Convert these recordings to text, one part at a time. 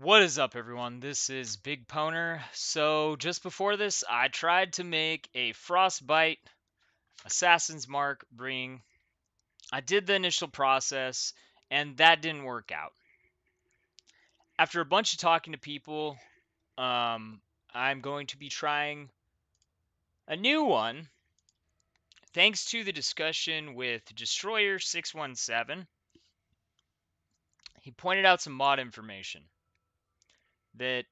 What is up, everyone? This is BigPowner. So, just before this, I tried to make a Frostbite Assassin's Mark ring. I did the initial process, and that didn't work out. After a bunch of talking to people, I'm going to be trying a new one. Thanks to the discussion with Destroyer 617, he pointed out some mod information that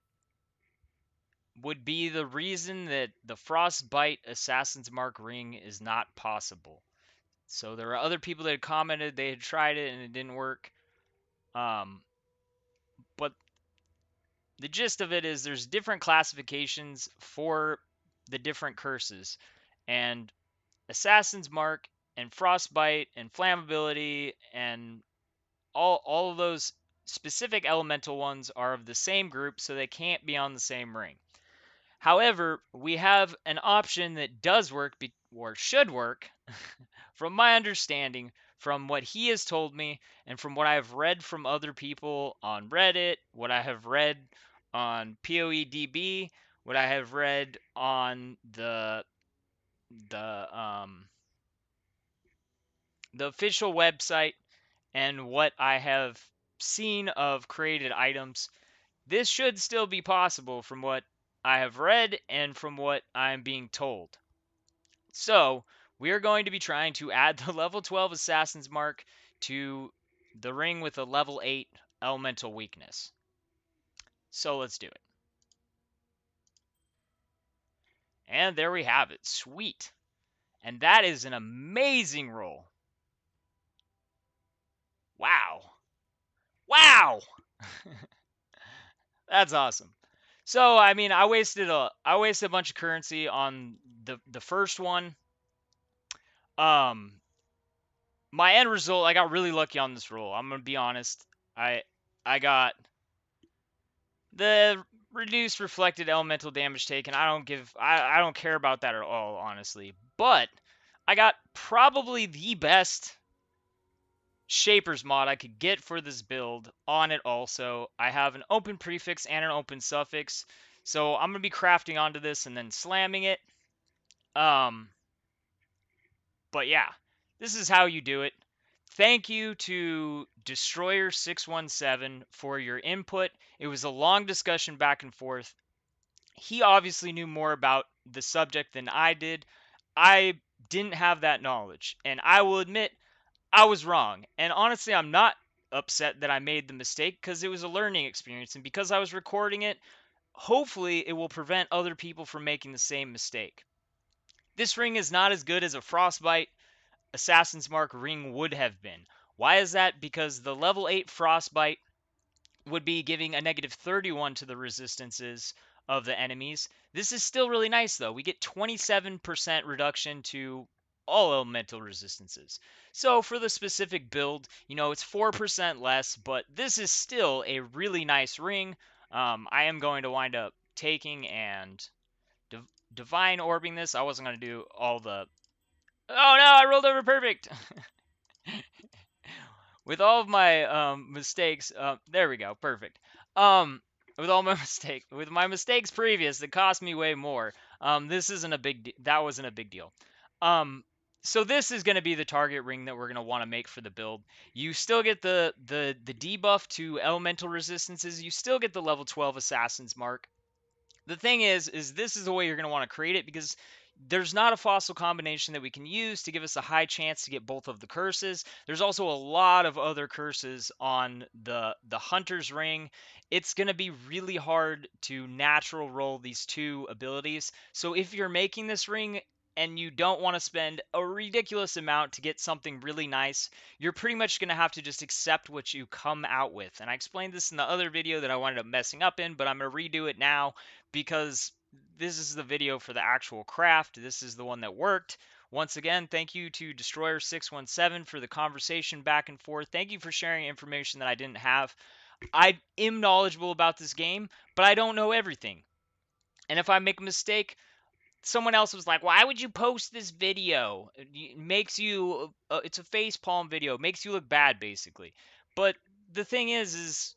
would be the reason that the Frostbite Assassin's Mark ring is not possible. So there are other people that had commented they had tried it and it didn't work. But the gist of it is there's different classifications for the different curses. And Assassin's Mark and Frostbite and Flammability and all of those specific elemental ones are of the same group, so they can't be on the same ring. However, we have an option that does work, or should work, from my understanding, from what he has told me, and from what I have read from other people on Reddit, what I have read on PoEDB, what I have read on the um, the official website, and what I have seen of created items. This should still be possible from what I have read and from what I'm being told. So, we are going to be trying to add the level 12 Assassin's Mark to the ring with a level 8 elemental weakness. So, let's do it. And there we have it. Sweet. And that is an amazing roll. Wow. Wow. That's awesome. So, I mean, I wasted a bunch of currency on the first one. My end result, I got really lucky on this roll. I'm gonna be honest. I got the reduced reflected elemental damage taken. I don't care about that at all, honestly. But I got probably the best Shapers mod I could get for this build on it also. I have an open prefix and an open suffix. So I'm gonna be crafting onto this and then slamming it. But yeah, this is how you do it. Thank you to Destroyer617 for your input. It was a long discussion back and forth. He obviously knew more about the subject than I did. I didn't have that knowledge, and I will admit I was wrong. And honestly, I'm not upset that I made the mistake because it was a learning experience, and because I was recording it, hopefully it will prevent other people from making the same mistake. This ring is not as good as a Frostbite Assassin's Mark ring would have been. Why is that? Because the level 8 Frostbite would be giving a negative 31 to the resistances of the enemies. This is still really nice though. We get 27% reduction to all elemental resistances. So for the specific build, it's 4% less, but this is still a really nice ring. I am going to wind up taking and divine orbing this. I wasn't going to do all the... Oh no, I rolled over perfect! With all of my mistakes, there we go, perfect. With all my with my mistakes previous that cost me way more, this isn't a that wasn't a big deal. So this is going to be the target ring that we're going to want to make for the build. You still get the debuff to elemental resistances. You still get the level 12 Assassin's Mark. The thing is this is the way you're going to want to create it because there's not a fossil combination that we can use to give us a high chance to get both of the curses. There's also a lot of other curses on the Hunter's Ring. It's going to be really hard to natural roll these two abilities. So if you're making this ring and you don't want to spend a ridiculous amount to get something really nice, you're pretty much going to have to just accept what you come out with. And I explained this in the other video that I wound up messing up in, but I'm going to redo it now because this is the video for the actual craft. This is the one that worked. Once again, thank you to Destroyer617 for the conversation back and forth. Thank you for sharing information that I didn't have. I am knowledgeable about this game, but I don't know everything. And if I make a mistake, someone else was like, why would you post this video? It makes you, it's a facepalm video. It makes you look bad, basically. But the thing is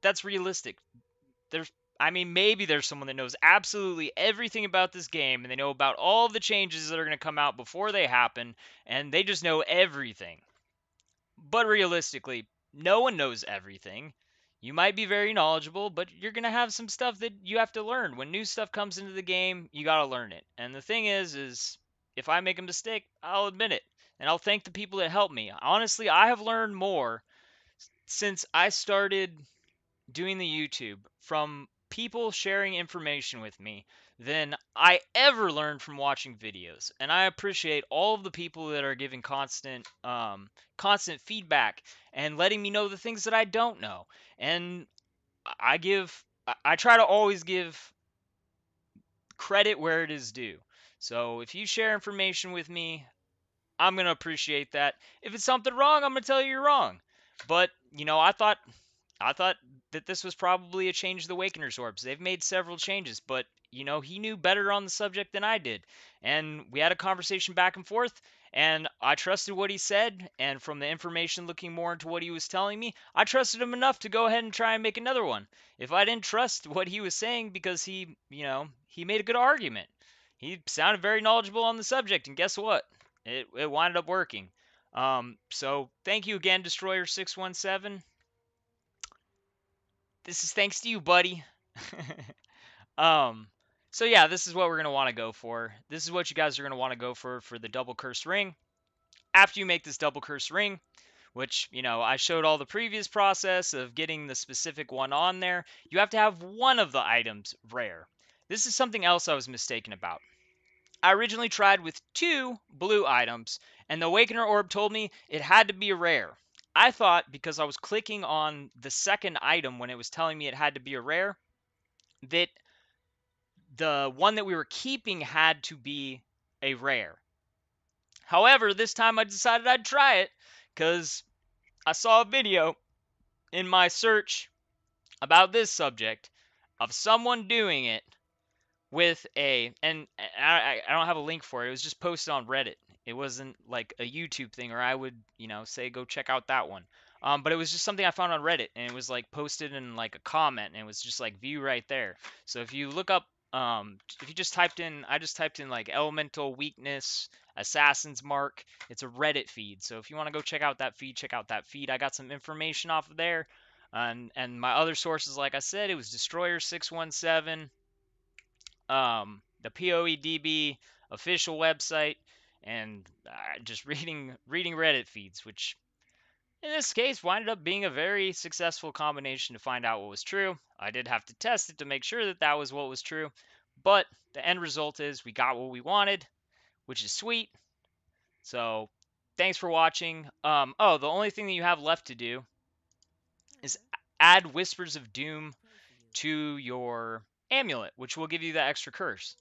that's realistic. maybe there's someone that knows absolutely everything about this game, and they know about all the changes that are going to come out before they happen, and they just know everything. But realistically, no one knows everything. You might be very knowledgeable, but you're going to have some stuff that you have to learn. When new stuff comes into the game, you got to learn it. And the thing is if I make a mistake, I'll admit it. And I'll thank the people that helped me. Honestly, I have learned more since I started doing the YouTube from people sharing information with me than I ever learned from watching videos. And I appreciate all of the people that are giving constant feedback and letting me know the things that I don't know. And I try to always give credit where it is due. So if you share information with me, I'm going to appreciate that. If it's something wrong, I'm going to tell you you're wrong. But, I thought that this was probably a change of the Awakener's Orbs. They've made several changes, but he knew better on the subject than I did. And we had a conversation back and forth, and I trusted what he said, and from the information looking more into what he was telling me, I trusted him enough to go ahead and try and make another one. If I didn't trust what he was saying because he made a good argument. He sounded very knowledgeable on the subject, and guess what? It wound up working. So thank you again, Destroyer 617. This is thanks to you, buddy. um, so yeah, this is what we're gonna want to go for. This is what you guys are gonna want to go for the double curse ring. After you make this double curse ring, which I showed all the previous process of getting the specific one on there, you have to have one of the items rare. This is something else I was mistaken about. I originally tried with 2 blue items, and the Awakener Orb told me it had to be a rare. I thought because I was clicking on the second item when it was telling me it had to be a rare, that the one that we were keeping had to be a rare. However, this time I decided I'd try it because I saw a video in my search about this subject of someone doing it with and I don't have a link for it. It was just posted on Reddit. It wasn't like a YouTube thing, or I would say go check out that one. But it was just something I found on Reddit, and it was like posted in like a comment, and it was just like view right there. So if you look up, if you just typed in, I just typed in like elemental weakness assassins mark. It's a Reddit feed. So if you want to go check out that feed, check out that feed. I got some information off of there, and my other sources, like I said, it was Destroyer 617. The PoEDB official website, and just reading Reddit feeds, which in this case winded up being a very successful combination to find out what was true. I did have to test it to make sure that that was what was true, but the end result is we got what we wanted, which is sweet. So thanks for watching. Oh, the only thing that you have left to do is add Whispers of Doom to your amulet, which will give you that extra curse.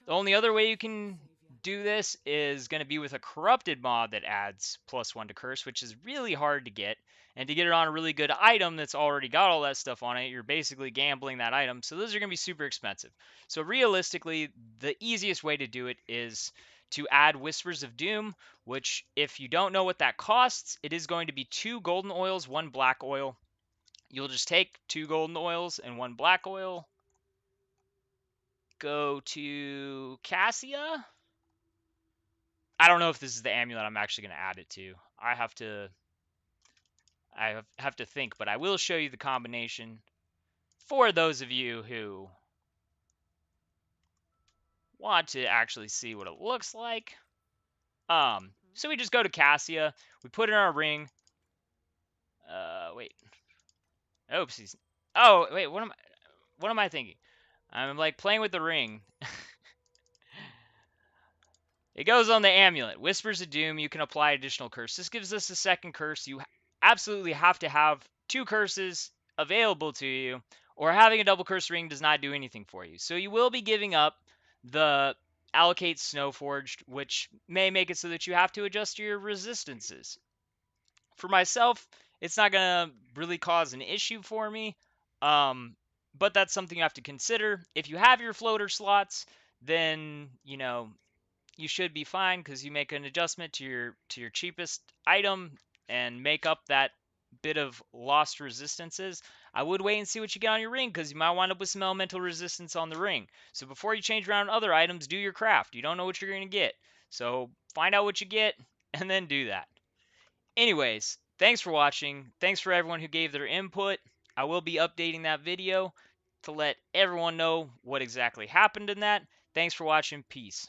The only other way you can do this is going to be with a corrupted mod that adds +1 to curse, which is really hard to get. And to get it on a really good item that's already got all that stuff on it, you're basically gambling that item. So those are going to be super expensive. So realistically, the easiest way to do it is to add Whispers of Doom, which if you don't know what that costs, it is going to be 2 golden oils, 1 black oil. You'll just take 2 golden oils and 1 black oil, go to Cassia. I don't know if this is the amulet I'm actually going to add it to. I have to think, but I will show you the combination for those of you who want to actually see what it looks like. So we just go to Cassia, we put in our ring. Wait. Oopsies. Oh, wait, what am I thinking? I'm like playing with the ring. It goes on the amulet. Whispers of Doom, you can apply additional curse. This gives us a second curse. You absolutely have to have 2 curses available to you, or having a double curse ring does not do anything for you. So you will be giving up the allocate Snowforged, which may make it so that you have to adjust your resistances. For myself, it's not going to really cause an issue for me, but that's something you have to consider. If you have your floater slots, then, you should be fine because you make an adjustment to your cheapest item and make up that bit of lost resistances. I would wait and see what you get on your ring because you might wind up with some elemental resistance on the ring. So before you change around other items, do your craft. You don't know what you're going to get. So find out what you get and then do that. Anyways, thanks for watching. Thanks for everyone who gave their input. I will be updating that video to let everyone know what exactly happened in that. Thanks for watching. Peace.